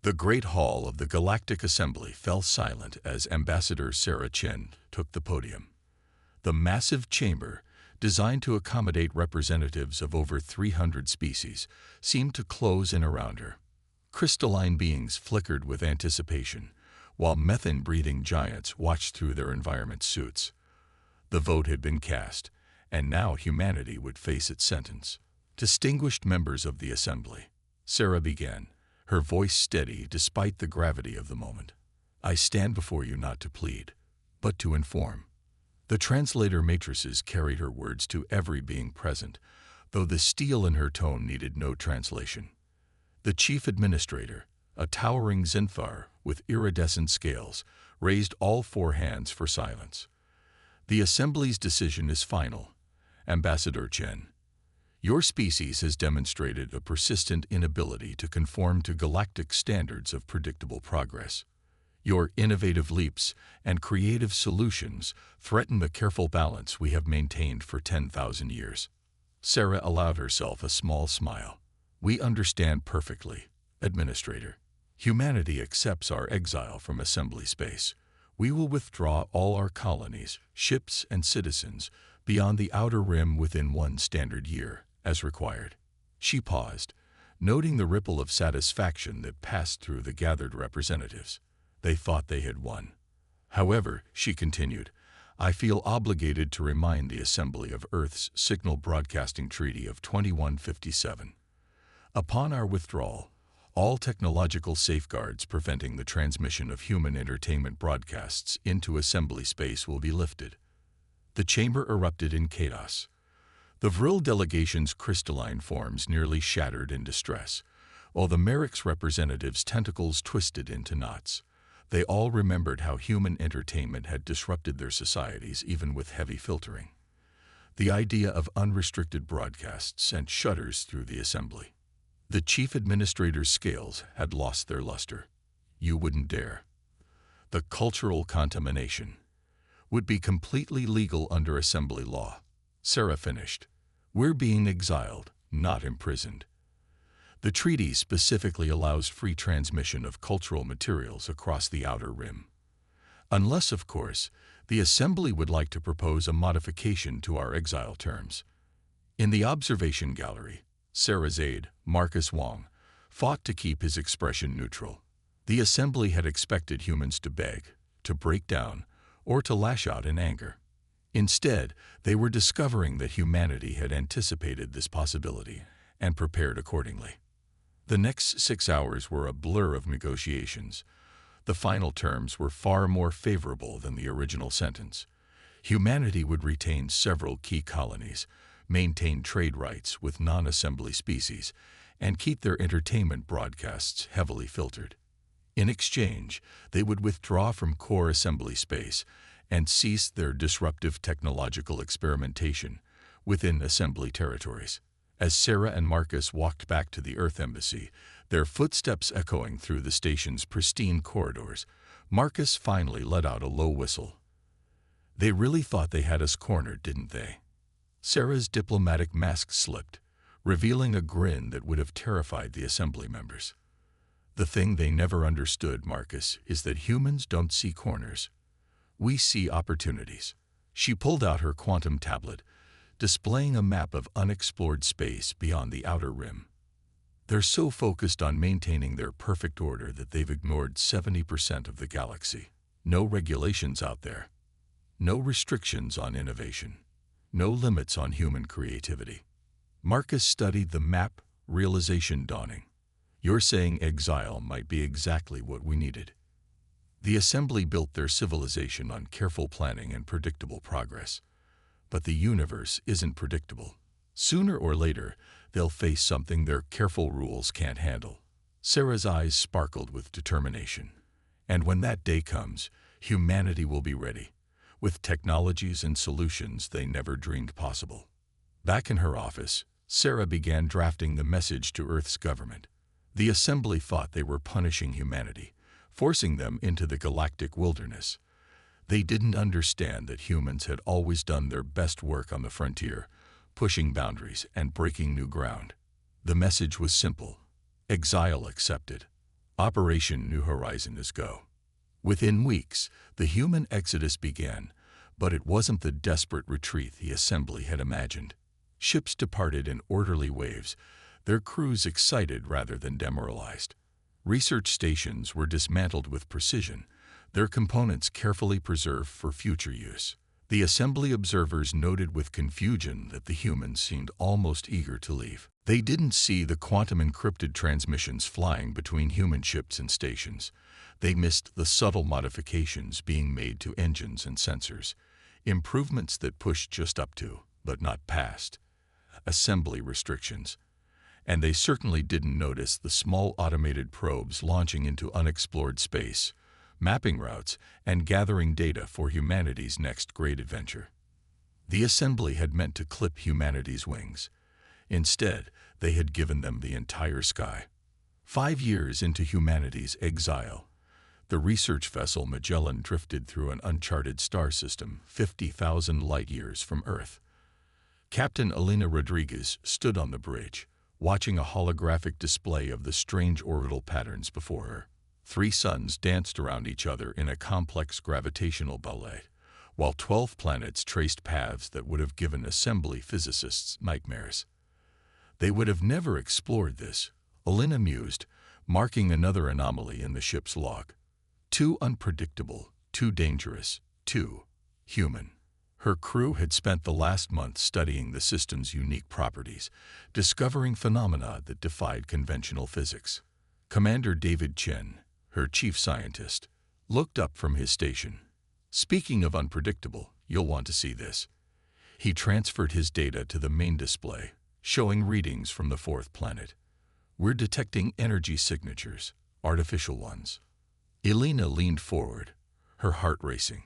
The great hall of the Galactic Assembly fell silent as Ambassador Sarah Chen took the podium. The massive chamber, designed to accommodate representatives of over 300 species, seemed to close in around her. Crystalline beings flickered with anticipation, while methane-breathing giants watched through their environment suits. The vote had been cast, and now humanity would face its sentence. Distinguished members of the Assembly, Sarah began, her voice steady despite the gravity of the moment. I stand before you not to plead, but to inform. The translator matrices carried her words to every being present, though the steel in her tone needed no translation. The chief administrator, a towering Zinthar with iridescent scales, raised all four hands for silence. The Assembly's decision is final. Ambassador Chen, your species has demonstrated a persistent inability to conform to galactic standards of predictable progress. Your innovative leaps and creative solutions threaten the careful balance we have maintained for 10,000 years. Sarah allowed herself a small smile. We understand perfectly, Administrator. Humanity accepts our exile from Assembly space. We will withdraw all our colonies, ships, and citizens beyond the outer rim within 1 standard year, as required. She paused, noting the ripple of satisfaction that passed through the gathered representatives. They thought they had won. However, she continued, I feel obligated to remind the Assembly of Earth's Signal Broadcasting Treaty of 2157. Upon our withdrawal, all technological safeguards preventing the transmission of human entertainment broadcasts into Assembly space will be lifted. The chamber erupted in chaos. The Vril delegation's crystalline forms nearly shattered in distress, while the Merrick's representatives' tentacles twisted into knots. They all remembered how human entertainment had disrupted their societies even with heavy filtering. The idea of unrestricted broadcasts sent shudders through the Assembly. The chief administrator's scales had lost their luster. You wouldn't dare. The cultural contamination would be completely legal under Assembly law. Sarah finished. We're being exiled, not imprisoned. The treaty specifically allows free transmission of cultural materials across the outer rim. Unless, of course, the Assembly would like to propose a modification to our exile terms. In the observation gallery, Sarah's aide, Marcus Wong, fought to keep his expression neutral. The Assembly had expected humans to beg, to break down, or to lash out in anger. Instead, they were discovering that humanity had anticipated this possibility and prepared accordingly. The next 6 hours were a blur of negotiations. The final terms were far more favorable than the original sentence. Humanity would retain several key colonies, maintain trade rights with non-Assembly species, and keep their entertainment broadcasts heavily filtered. In exchange, they would withdraw from core Assembly space and cease their disruptive technological experimentation within Assembly territories. As Sarah and Marcus walked back to the Earth Embassy, their footsteps echoing through the station's pristine corridors, Marcus finally let out a low whistle. They really thought they had us cornered, didn't they? Sarah's diplomatic mask slipped, revealing a grin that would have terrified the Assembly members. The thing they never understood, Marcus, is that humans don't see corners. We see opportunities. She pulled out her quantum tablet, displaying a map of unexplored space beyond the outer rim. They're so focused on maintaining their perfect order that they've ignored 70% of the galaxy. No regulations out there. No restrictions on innovation. No limits on human creativity. Marcus studied the map, realization dawning. You're saying exile might be exactly what we needed. The Assembly built their civilization on careful planning and predictable progress. But the universe isn't predictable. Sooner or later, they'll face something their careful rules can't handle. Sarah's eyes sparkled with determination. And when that day comes, humanity will be ready, with technologies and solutions they never dreamed possible. Back in her office, Sarah began drafting the message to Earth's government. The Assembly thought they were punishing humanity, forcing them into the galactic wilderness. They didn't understand that humans had always done their best work on the frontier, pushing boundaries and breaking new ground. The message was simple. Exile accepted. Operation New Horizon is go. Within weeks, the human exodus began, but it wasn't the desperate retreat the assembly had imagined. Ships departed in orderly waves, their crews excited rather than demoralized. Research stations were dismantled with precision, their components carefully preserved for future use. The assembly observers noted with confusion that the humans seemed almost eager to leave. They didn't see the quantum-encrypted transmissions flying between human ships and stations. They missed the subtle modifications being made to engines and sensors, improvements that pushed just up to, but not past, assembly restrictions. And they certainly didn't notice the small automated probes launching into unexplored space, mapping routes, and gathering data for humanity's next great adventure. The assembly had meant to clip humanity's wings. Instead, they had given them the entire sky. 5 years into humanity's exile, the research vessel Magellan drifted through an uncharted star system 50,000 light-years from Earth. Captain Elena Rodriguez stood on the bridge, watching a holographic display of the strange orbital patterns before her. 3 suns danced around each other in a complex gravitational ballet, while 12 planets traced paths that would have given assembly physicists nightmares. They would have never explored this, Elena mused, marking another anomaly in the ship's log. Too unpredictable, too dangerous, too human. Her crew had spent the last month studying the system's unique properties, discovering phenomena that defied conventional physics. Commander David Chen, her chief scientist, looked up from his station. Speaking of unpredictable, you'll want to see this. He transferred his data to the main display, showing readings from the 4th planet. We're detecting energy signatures, artificial ones. Elena leaned forward, her heart racing.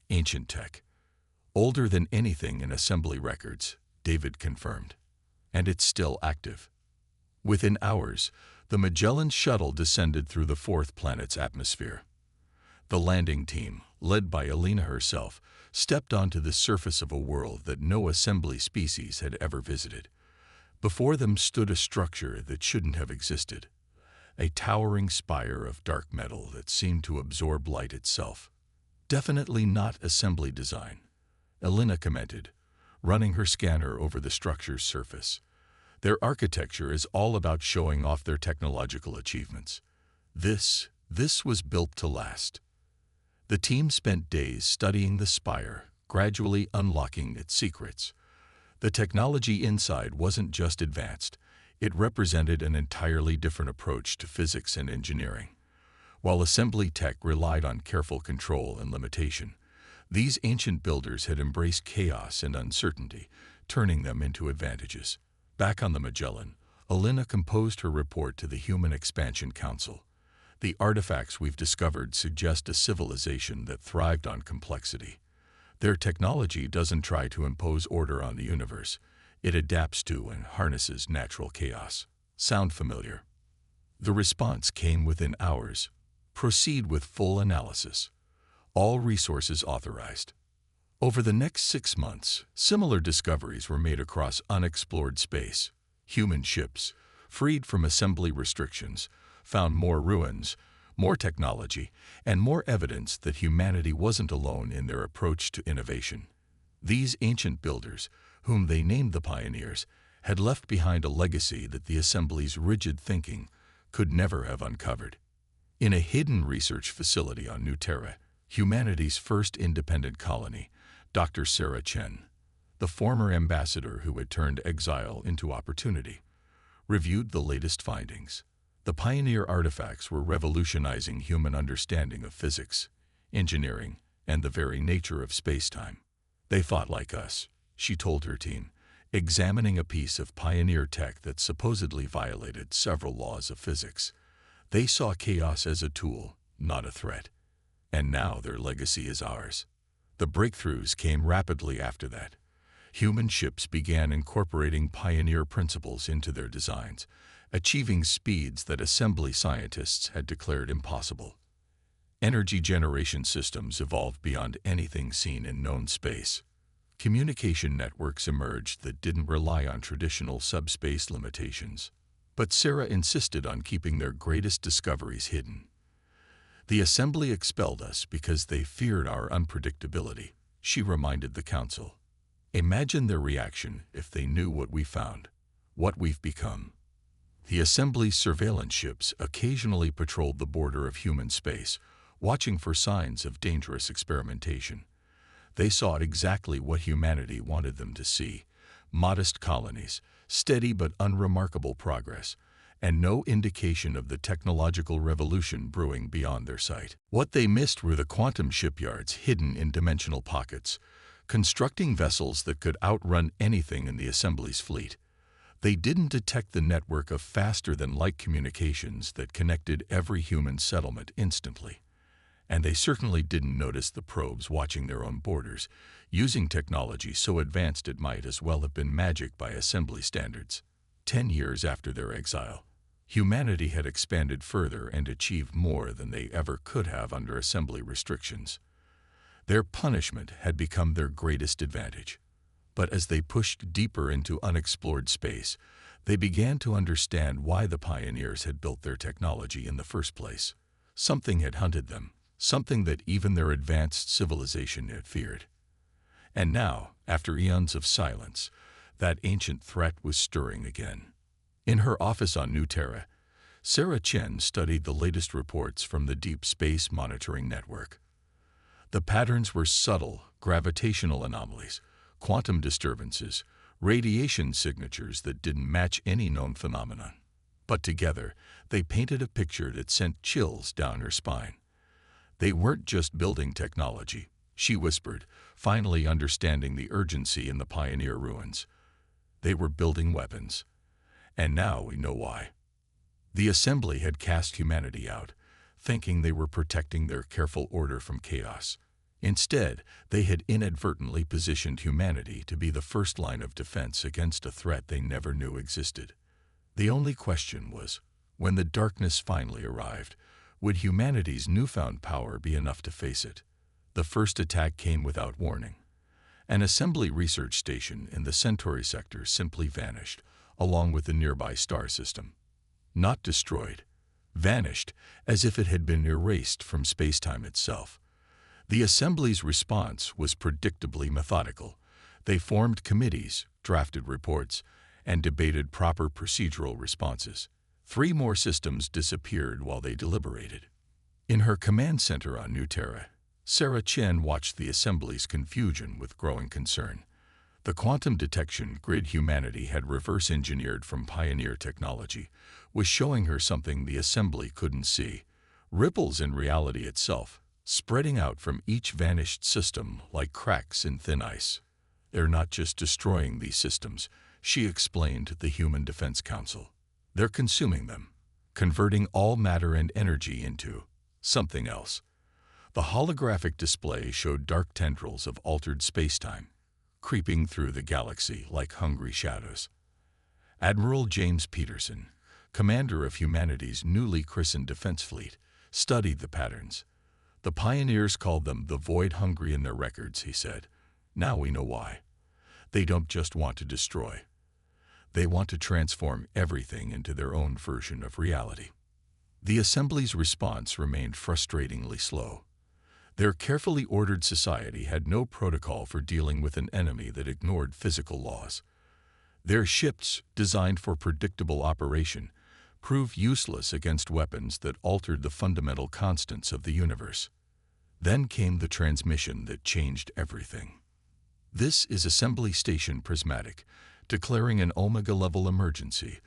Ancient tech. Older than anything in assembly records, David confirmed. And it's still active. Within hours, the Magellan shuttle descended through the 4th planet's atmosphere. The landing team, led by Elena herself, stepped onto the surface of a world that no assembly species had ever visited. Before them stood a structure that shouldn't have existed, a towering spire of dark metal that seemed to absorb light itself. Definitely not assembly design, Elena commented, running her scanner over the structure's surface. Their architecture is all about showing off their technological achievements. This was built to last. The team spent days studying the spire, gradually unlocking its secrets. The technology inside wasn't just advanced, it represented an entirely different approach to physics and engineering. While assembly tech relied on careful control and limitation, these ancient builders had embraced chaos and uncertainty, turning them into advantages. Back on the Magellan, Elena composed her report to the Human Expansion Council. The artifacts we've discovered suggest a civilization that thrived on complexity. Their technology doesn't try to impose order on the universe. It adapts to and harnesses natural chaos. Sound familiar? The response came within hours. Proceed with full analysis. All resources authorized. Over the next 6 months, similar discoveries were made across unexplored space. Human ships, freed from assembly restrictions, found more ruins, more technology, and more evidence that humanity wasn't alone in their approach to innovation. These ancient builders, whom they named the pioneers, had left behind a legacy that the assembly's rigid thinking could never have uncovered. In a hidden research facility on New Terra, humanity's first independent colony, Dr. Sarah Chen, the former ambassador who had turned exile into opportunity, reviewed the latest findings. The pioneer artifacts were revolutionizing human understanding of physics, engineering, and the very nature of space-time. They thought like us, she told her team, examining a piece of pioneer tech that supposedly violated several laws of physics. They saw chaos as a tool, not a threat. And now their legacy is ours. The breakthroughs came rapidly after that. Human ships began incorporating pioneer principles into their designs, achieving speeds that assembly scientists had declared impossible. Energy generation systems evolved beyond anything seen in known space. Communication networks emerged that didn't rely on traditional subspace limitations. But Sarah insisted on keeping their greatest discoveries hidden. The assembly expelled us because they feared our unpredictability, she reminded the council. Imagine their reaction if they knew what we found, what we've become. The assembly's surveillance ships occasionally patrolled the border of human space, watching for signs of dangerous experimentation. They saw exactly what humanity wanted them to see: modest colonies, steady but unremarkable progress, and no indication of the technological revolution brewing beyond their sight. What they missed were the quantum shipyards hidden in dimensional pockets, constructing vessels that could outrun anything in the assembly's fleet. They didn't detect the network of faster-than-light communications that connected every human settlement instantly. And they certainly didn't notice the probes watching their own borders, using technology so advanced it might as well have been magic by assembly standards. 10 years after their exile, humanity had expanded further and achieved more than they ever could have under assembly restrictions. Their punishment had become their greatest advantage. But as they pushed deeper into unexplored space, they began to understand why the pioneers had built their technology in the first place. Something had hunted them, something that even their advanced civilization had feared. And now, after eons of silence, that ancient threat was stirring again. In her office on New Terra, Sarah Chen studied the latest reports from the Deep Space Monitoring Network. The patterns were subtle, gravitational anomalies, quantum disturbances, radiation signatures that didn't match any known phenomenon. But together, they painted a picture that sent chills down her spine. They weren't just building technology, she whispered, finally understanding the urgency in the pioneer ruins. They were building weapons. And now we know why. The assembly had cast humanity out, thinking they were protecting their careful order from chaos. Instead, they had inadvertently positioned humanity to be the first line of defense against a threat they never knew existed. The only question was, when the darkness finally arrived, would humanity's newfound power be enough to face it? The first attack came without warning. An assembly research station in the Centauri sector simply vanished, along with the nearby star system. Not destroyed, vanished as if it had been erased from space-time itself. The assembly's response was predictably methodical. They formed committees, drafted reports, and debated proper procedural responses. 3 more systems disappeared while they deliberated. In her command center on New Terra, Sarah Chen watched the assembly's confusion with growing concern. The quantum detection grid humanity had reverse-engineered from pioneer technology was showing her something the assembly couldn't see: ripples in reality itself, spreading out from each vanished system like cracks in thin ice. They're not just destroying these systems, she explained to the Human Defense Council. They're consuming them, converting all matter and energy into something else. The holographic display showed dark tendrils of altered spacetime, creeping through the galaxy like hungry shadows. Admiral James Peterson, commander of humanity's newly christened defense fleet, studied the patterns. The pioneers called them the void hungry in their records, he said. Now we know why. They don't just want to destroy. They want to transform everything into their own version of reality. The assembly's response remained frustratingly slow. Their carefully ordered society had no protocol for dealing with an enemy that ignored physical laws. Their ships, designed for predictable operation, proved useless against weapons that altered the fundamental constants of the universe. Then came the transmission that changed everything. "This is Assembly Station Prismatic, declaring an Omega-level emergency,"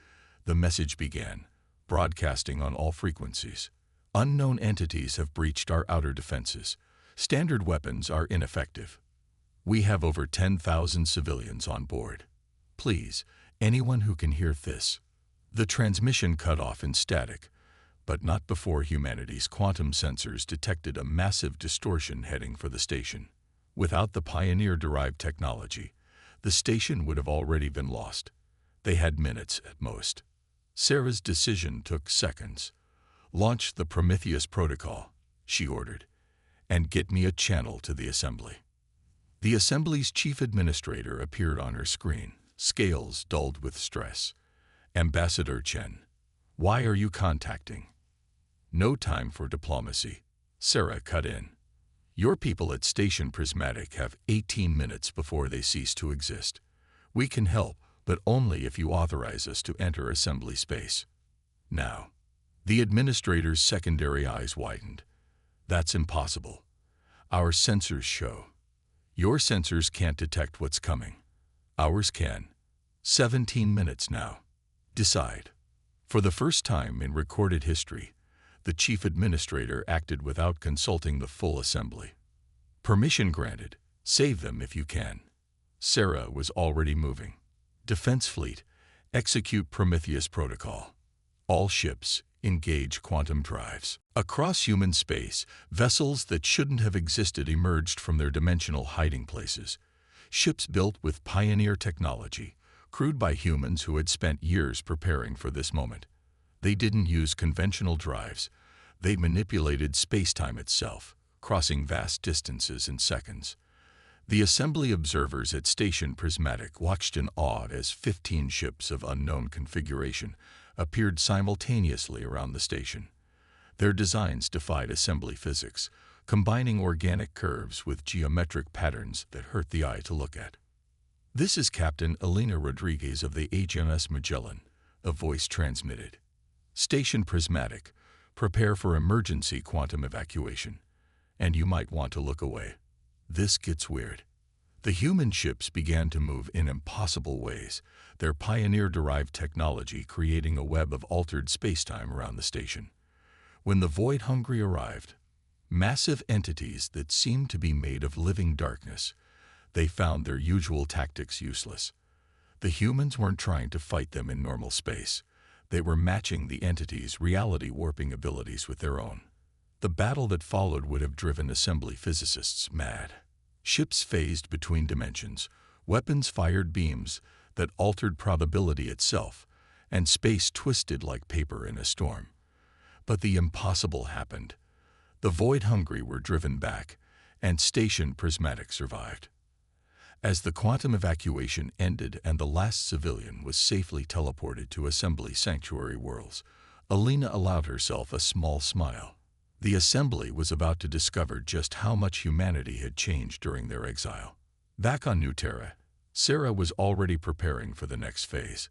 the message began, broadcasting on all frequencies. "Unknown entities have breached our outer defenses. Standard weapons are ineffective. We have over 10,000 civilians on board. Please, anyone who can hear this." The transmission cut off in static, but not before humanity's quantum sensors detected a massive distortion heading for the station. Without the pioneer-derived technology, the station would have already been lost. They had minutes at most. Sarah's decision took seconds. "Launch the Prometheus protocol," she ordered, "and get me a channel to the assembly." The assembly's chief administrator appeared on her screen, scales dulled with stress. Ambassador Chen, why are you contacting? No time for diplomacy. Sarah cut in. Your people at Station Prismatic have 18 minutes before they cease to exist. We can help, but only if you authorize us to enter assembly space. Now. The administrator's secondary eyes widened. That's impossible. Our sensors show. Your sensors can't detect what's coming. Ours can. 17 minutes now. Decide. For the first time in recorded history, the chief administrator acted without consulting the full assembly. Permission granted. Save them if you can. Sarah was already moving. Defense Fleet, execute Prometheus Protocol. All ships, engage quantum drives. Across human space, vessels that shouldn't have existed emerged from their dimensional hiding places. Ships built with pioneer technology, crewed by humans who had spent years preparing for this moment. They didn't use conventional drives. They manipulated space-time itself, crossing vast distances in seconds. The assembly observers at Station Prismatic watched in awe as 15 ships of unknown configuration appeared simultaneously around the station. Their designs defied assembly physics, combining organic curves with geometric patterns that hurt the eye to look at. This is Captain Elena Rodriguez of the HMS Magellan, a voice transmitted. Station Prismatic, prepare for emergency quantum evacuation. And you might want to look away. This gets weird. The human ships began to move in impossible ways, their pioneer-derived technology creating a web of altered spacetime around the station. When the Void Hungry arrived, massive entities that seemed to be made of living darkness, they found their usual tactics useless. The humans weren't trying to fight them in normal space. They were matching the entities' reality-warping abilities with their own. The battle that followed would have driven assembly physicists mad. Ships phased between dimensions, weapons fired beams that altered probability itself, and space twisted like paper in a storm. But the impossible happened. The Void Hungry were driven back, and Station Prismatic survived. As the quantum evacuation ended and the last civilian was safely teleported to Assembly Sanctuary Worlds, Elena allowed herself a small smile. The Assembly was about to discover just how much humanity had changed during their exile. Back on New Terra, Sarah was already preparing for the next phase.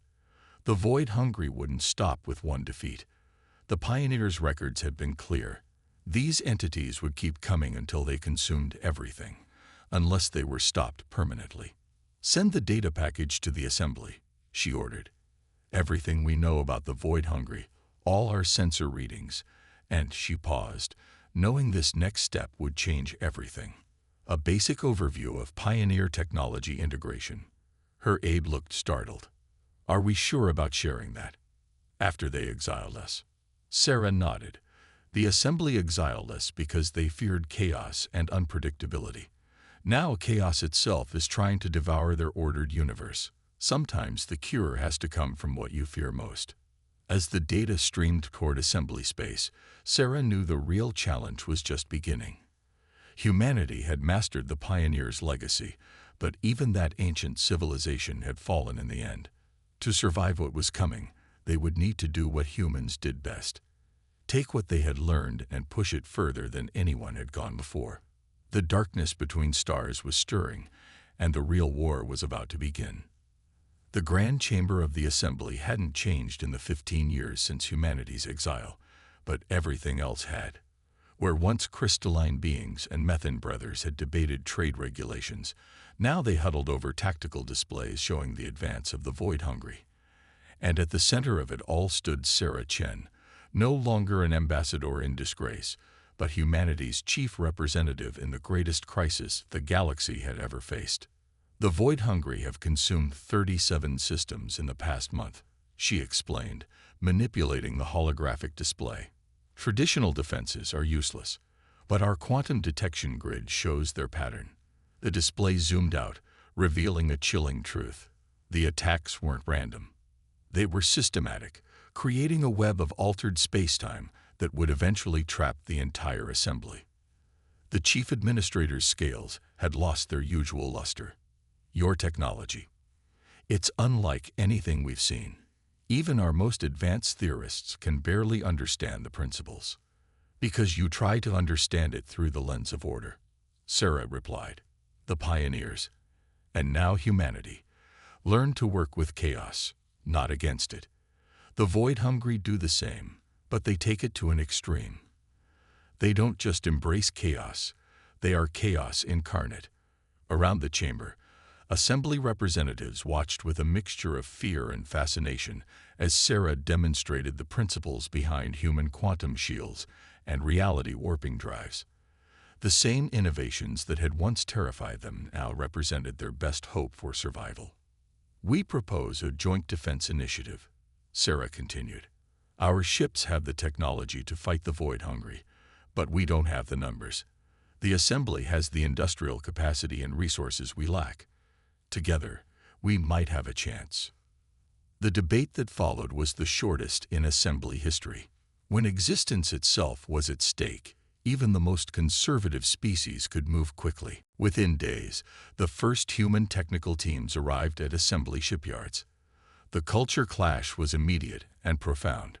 The Void Hungry wouldn't stop with one defeat. The Pioneers' records had been clear. These entities would keep coming until they consumed everything, unless they were stopped permanently. Send the data package to the Assembly, she ordered. Everything we know about the Void Hungry, all our sensor readings, and she paused, knowing this next step would change everything. A basic overview of Pioneer technology integration. Her aide looked startled. Are we sure about sharing that? After they exiled us. Sarah nodded. The Assembly exiled us because they feared chaos and unpredictability. Now chaos itself is trying to devour their ordered universe. Sometimes the cure has to come from what you fear most. As the data streamed toward assembly space, Sarah knew the real challenge was just beginning. Humanity had mastered the Pioneers' legacy, but even that ancient civilization had fallen in the end. To survive what was coming, they would need to do what humans did best. Take what they had learned and push it further than anyone had gone before. The darkness between stars was stirring, and the real war was about to begin. The Grand Chamber of the Assembly hadn't changed in the 15 years since humanity's exile, but everything else had. Where once crystalline beings and methane brothers had debated trade regulations, now they huddled over tactical displays showing the advance of the Void Hungry. And at the center of it all stood Sarah Chen, no longer an ambassador in disgrace, but humanity's chief representative in the greatest crisis the galaxy had ever faced. The Void Hungry have consumed 37 systems in the past month, she explained, manipulating the holographic display. Traditional defenses are useless, but our quantum detection grid shows their pattern. The display zoomed out, revealing a chilling truth. The attacks weren't random. They were systematic, creating a web of altered spacetime that would eventually trap the entire assembly. The chief administrator's scales had lost their usual luster. Your technology. It's unlike anything we've seen. Even our most advanced theorists can barely understand the principles. Because you try to understand it through the lens of order, Sarah replied. The pioneers, and now humanity, learn to work with chaos, not against it. The void-hungry do the same, but they take it to an extreme. They don't just embrace chaos, they are chaos incarnate. Around the chamber, assembly representatives watched with a mixture of fear and fascination as Sarah demonstrated the principles behind human quantum shields and reality warping drives. The same innovations that had once terrified them now represented their best hope for survival. We propose a joint defense initiative, Sarah continued. Our ships have the technology to fight the void-hungry, but we don't have the numbers. The assembly has the industrial capacity and resources we lack. Together, we might have a chance. The debate that followed was the shortest in assembly history. When existence itself was at stake, even the most conservative species could move quickly. Within days, the first human technical teams arrived at assembly shipyards. The culture clash was immediate and profound.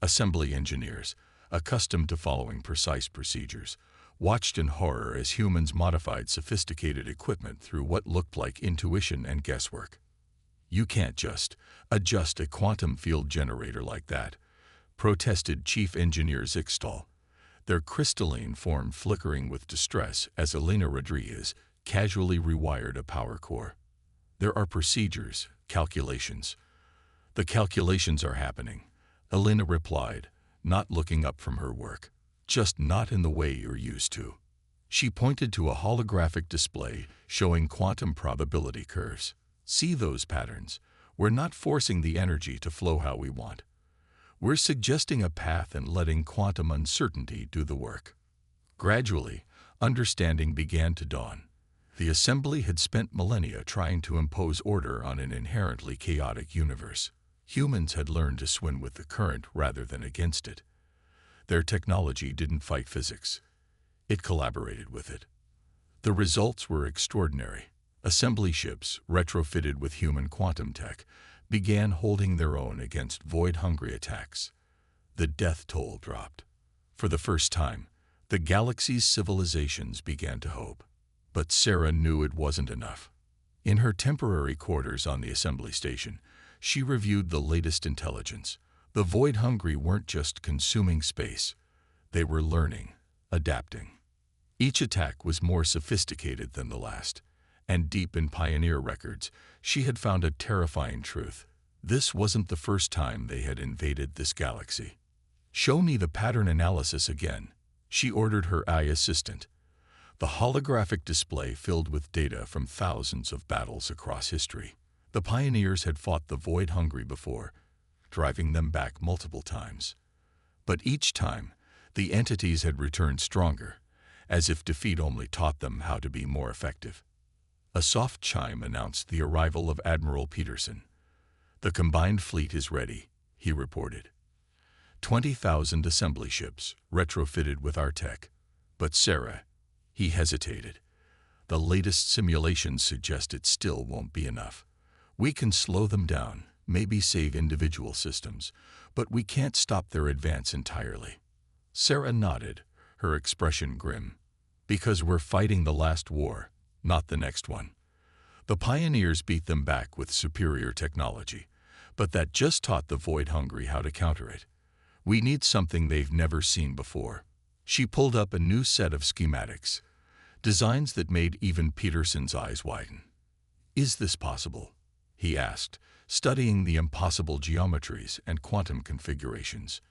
Assembly engineers, accustomed to following precise procedures, watched in horror as humans modified sophisticated equipment through what looked like intuition and guesswork. You can't just adjust a quantum field generator like that, protested Chief Engineer Exiled, their crystalline form flickering with distress as Elena Rodriguez casually rewired a power core. There are procedures, calculations. The calculations are happening, Elena replied, not looking up from her work. Just not in the way you're used to. She pointed to a holographic display showing quantum probability curves. See those patterns? We're not forcing the energy to flow how we want. We're suggesting a path and letting quantum uncertainty do the work. Gradually, understanding began to dawn. The assembly had spent millennia trying to impose order on an inherently chaotic universe. Humans had learned to swim with the current rather than against it. Their technology didn't fight physics. It collaborated with it. The results were extraordinary. Assembly ships, retrofitted with human quantum tech, began holding their own against void-hungry attacks. The death toll dropped. For the first time, the galaxy's civilizations began to hope. But Sarah knew it wasn't enough. In her temporary quarters on the assembly station, she reviewed the latest intelligence. The void-hungry weren't just consuming space. They were learning, adapting. Each attack was more sophisticated than the last, and deep in Pioneer records, she had found a terrifying truth. This wasn't the first time they had invaded this galaxy. Show me the pattern analysis again, she ordered her AI assistant. The holographic display filled with data from thousands of battles across history. The pioneers had fought the void-hungry before, driving them back multiple times. But each time, the entities had returned stronger, as if defeat only taught them how to be more effective. A soft chime announced the arrival of Admiral Peterson. The combined fleet is ready, he reported. 20,000 assembly ships, retrofitted with our tech. But Sarah, he hesitated. The latest simulations suggest it still won't be enough. We can slow them down, maybe save individual systems, but we can't stop their advance entirely. Sarah nodded, her expression grim. Because we're fighting the last war, not the next one. The pioneers beat them back with superior technology, but that just taught the void-hungry how to counter it. We need something they've never seen before. She pulled up a new set of schematics, designs that made even Peterson's eyes widen. Is this possible? He asked, studying the impossible geometries and quantum configurations.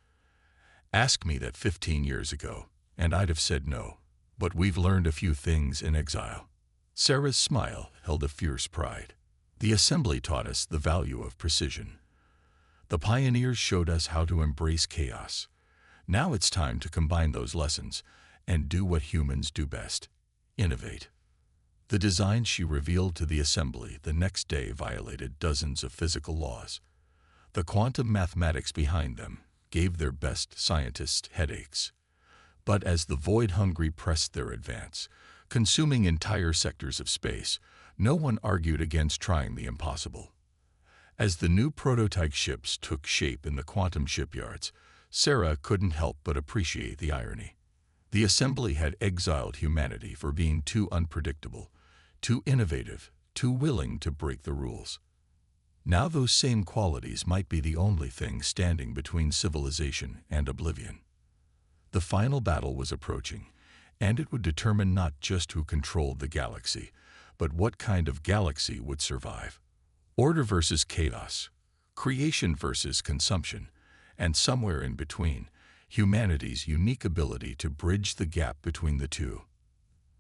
Ask me that 15 years ago, and I'd have said no. But we've learned a few things in exile. Sarah's smile held a fierce pride. The assembly taught us the value of precision. The pioneers showed us how to embrace chaos. Now it's time to combine those lessons and do what humans do best: innovate. The designs she revealed to the assembly the next day violated dozens of physical laws. The quantum mathematics behind them gave their best scientists headaches. But as the void-hungry pressed their advance, consuming entire sectors of space, no one argued against trying the impossible. As the new prototype ships took shape in the quantum shipyards, Sarah couldn't help but appreciate the irony. The assembly had exiled humanity for being too unpredictable, too innovative, too willing to break the rules. Now those same qualities might be the only thing standing between civilization and oblivion. The final battle was approaching, and it would determine not just who controlled the galaxy, but what kind of galaxy would survive. Order versus chaos, creation versus consumption, and somewhere in between, humanity's unique ability to bridge the gap between the two.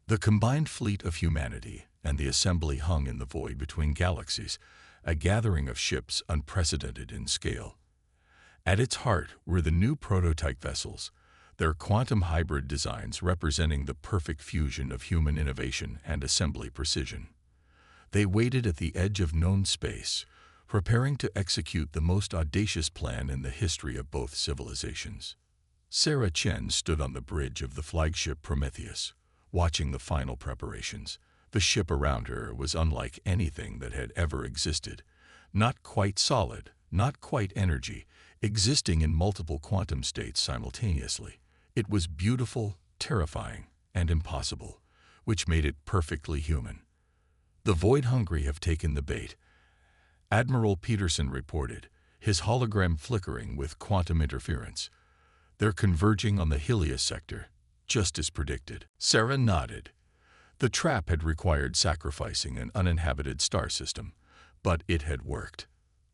The combined fleet of humanity and the assembly hung in the void between galaxies, a gathering of ships unprecedented in scale. At its heart were the new prototype vessels, their quantum hybrid designs representing the perfect fusion of human innovation and assembly precision. They waited at the edge of known space, preparing to execute the most audacious plan in the history of both civilizations. Sarah Chen stood on the bridge of the flagship Prometheus, watching the final preparations. The ship around her was unlike anything that had ever existed. Not quite solid, not quite energy, existing in multiple quantum states simultaneously. It was beautiful, terrifying, and impossible, which made it perfectly human. The void-hungry have taken the bait, Admiral Peterson reported, his hologram flickering with quantum interference. They're converging on the Helios sector, just as predicted. Sarah nodded. The trap had required sacrificing an uninhabited star system, but it had worked.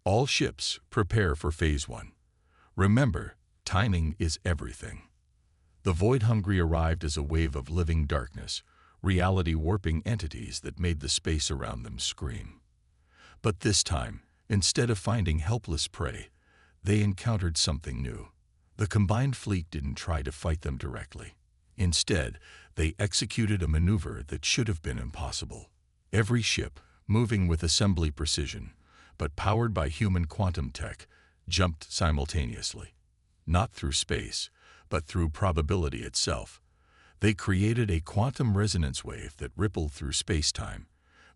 All ships prepare for Phase 1. Remember, timing is everything. The void-hungry arrived as a wave of living darkness, reality-warping entities that made the space around them scream. But this time, instead of finding helpless prey, they encountered something new. The combined fleet didn't try to fight them directly. Instead, they executed a maneuver that should have been impossible. Every ship, moving with assembly precision, but powered by human quantum tech, jumped simultaneously. Not through space, but through probability itself. They created a quantum resonance wave that rippled through space-time,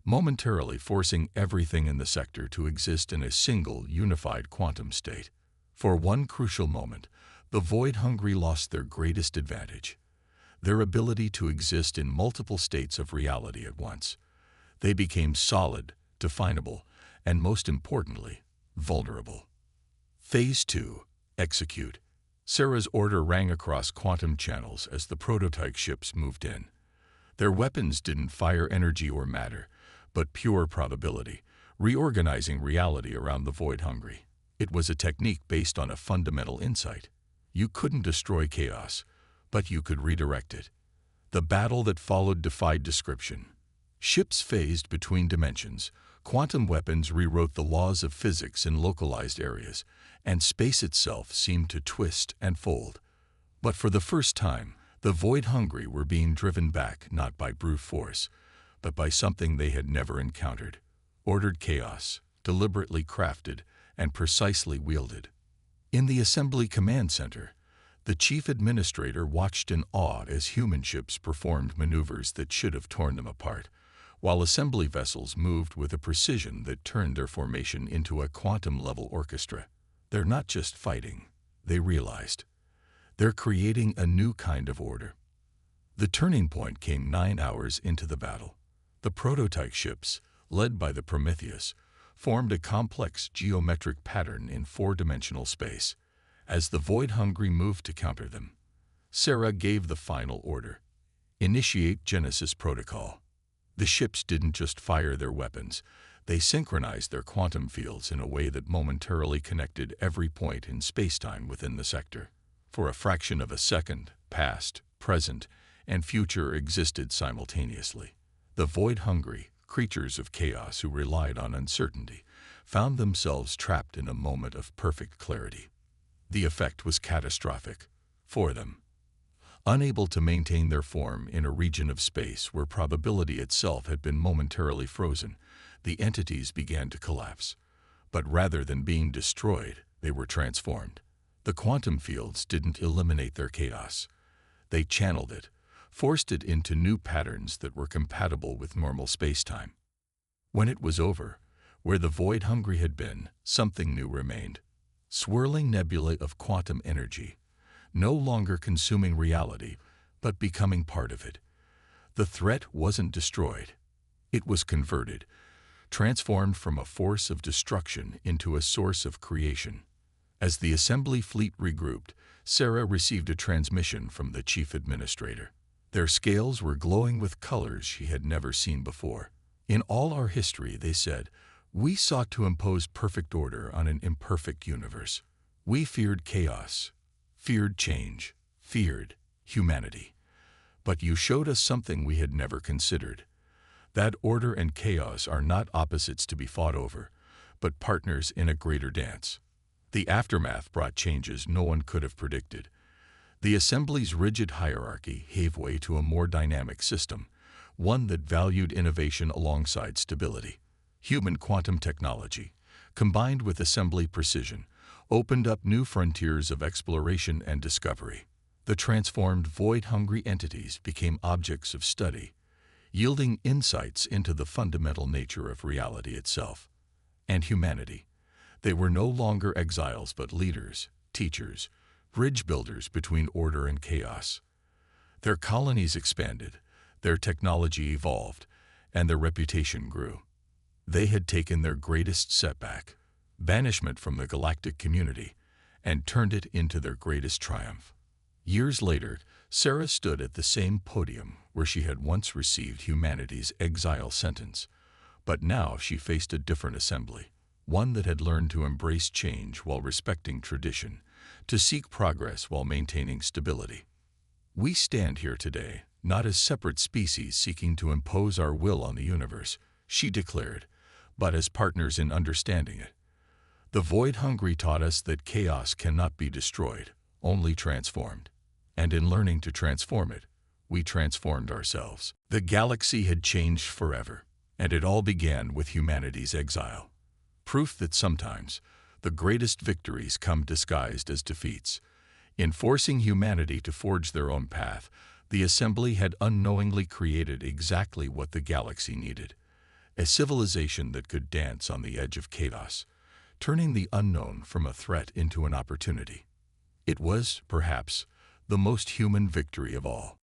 momentarily forcing everything in the sector to exist in a single, unified quantum state. For one crucial moment, the void-hungry lost their greatest advantage, their ability to exist in multiple states of reality at once. They became solid, definable, and most importantly, vulnerable. Phase 2. Execute. Sarah's order rang across quantum channels as the prototype ships moved in. Their weapons didn't fire energy or matter, but pure probability, reorganizing reality around the void-hungry. It was a technique based on a fundamental insight. You couldn't destroy chaos, but you could redirect it. The battle that followed defied description. Ships phased between dimensions, quantum weapons rewrote the laws of physics in localized areas, and space itself seemed to twist and fold. But for the first time, the void-hungry were being driven back not by brute force, but by something they had never encountered. Ordered chaos, deliberately crafted and precisely wielded. In the Assembly Command Center, the Chief Administrator watched in awe as human ships performed maneuvers that should have torn them apart, while assembly vessels moved with a precision that turned their formation into a quantum-level orchestra. They're not just fighting, they realized. They're creating a new kind of order. The turning point came 9 hours into the battle. The prototype ships, led by the Prometheus, formed a complex geometric pattern in 4-dimensional space. As the void-hungry moved to counter them, Sarah gave the final order: initiate Genesis Protocol. The ships didn't just fire their weapons, they synchronized their quantum fields in a way that momentarily connected every point in spacetime within the sector. For a fraction of a second, past, present, and future existed simultaneously. The void-hungry, creatures of chaos who relied on uncertainty, found themselves trapped in a moment of perfect clarity. The effect was catastrophic for them. Unable to maintain their form in a region of space where probability itself had been momentarily frozen, the entities began to collapse. But rather than being destroyed, they were transformed. The quantum fields didn't eliminate their chaos. They channeled it, forced it into new patterns that were compatible with normal spacetime. When it was over, Where the void hungry had been, something new remained. Swirling nebulae of quantum energy, no longer consuming reality, but becoming part of it. The threat wasn't destroyed. It was converted, transformed from a force of destruction into a source of creation. As the assembly fleet regrouped, Sarah received a transmission from the chief administrator. Their scales were glowing with colors she had never seen before. In all our history, they said, we sought to impose perfect order on an imperfect universe. We feared chaos, feared change, feared humanity. But you showed us something we had never considered. That order and chaos are not opposites to be fought over, but partners in a greater dance. The aftermath brought changes no one could have predicted. The assembly's rigid hierarchy gave way to a more dynamic system, one that valued innovation alongside stability. Human quantum technology, combined with assembly precision, opened up new frontiers of exploration and discovery. The transformed void-hungry entities became objects of study, yielding insights into the fundamental nature of reality itself and humanity. They were no longer exiles but leaders, teachers, bridge builders between order and chaos. Their colonies expanded, their technology evolved, and their reputation grew. They had taken their greatest setback, banishment from the galactic community, and turned it into their greatest triumph. Years later, Sarah stood at the same podium where she had once received humanity's exile sentence, but now she faced a different assembly, one that had learned to embrace change while respecting tradition, to seek progress while maintaining stability. We stand here today, not as separate species seeking to impose our will on the universe, she declared, but as partners in understanding it. The void hungry taught us that chaos cannot be destroyed, only transformed. And in learning to transform it, we transformed ourselves. The galaxy had changed forever, and it all began with humanity's exile. Proof that sometimes the greatest victories come disguised as defeats. In forcing humanity to forge their own path, the assembly had unknowingly created exactly what the galaxy needed: a civilization that could dance on the edge of chaos, turning the unknown from a threat into an opportunity. It was, perhaps, the most human victory of all.